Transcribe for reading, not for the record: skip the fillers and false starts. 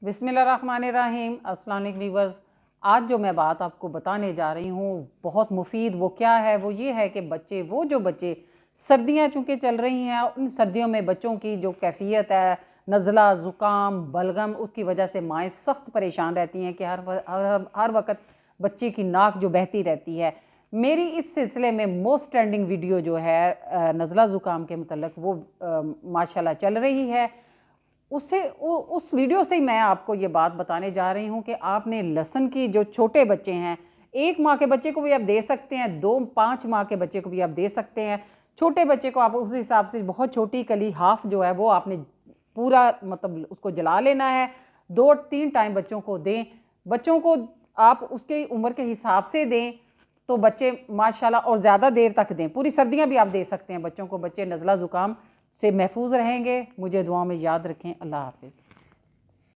बिस्मिल्लाहिर्रहमानिर्रहीम। अस्सलाम वालेकुम व्यूअर्स। आज जो मैं बात आपको बताने जा रही हूँ बहुत मुफीद, वो क्या है, वो ये है कि बच्चे सर्दियाँ चूँकि चल रही हैं, उन सर्दियों में बच्चों की जो कैफियत है, नज़ला ज़ुकाम बलगम, उसकी वजह से माएँ सख्त परेशान रहती हैं कि हर वक्त बच्चे की नाक जो बहती रहती है। मेरी इस सिलसिले में मोस्ट ट्रेंडिंग वीडियो जो है नज़ला ज़ुकाम के मतलब वो माशाल्लाह चल रही है। उस वीडियो से ही मैं आपको ये बात बताने जा रही हूँ कि आपने लहसुन की, जो छोटे बच्चे हैं, 1 माह के बच्चे को भी आप दे सकते हैं, 2-5 माह के बच्चे को भी आप दे सकते हैं। छोटे बच्चे को आप उस हिसाब से बहुत छोटी कली हाफ जो है वो आपने पूरा मतलब उसको जला लेना है। 2-3 टाइम बच्चों को दें। बच्चों को आप उसके उम्र के हिसाब से दें तो बच्चे माशाल्लाह, और ज़्यादा देर तक दें। पूरी सर्दियाँ भी आप दे सकते हैं बच्चों को। बच्चे नज़ला ज़ुकाम से महफूज रहेंगे। मुझे दुआ में याद रखें। अल्लाह हाफ़िज़।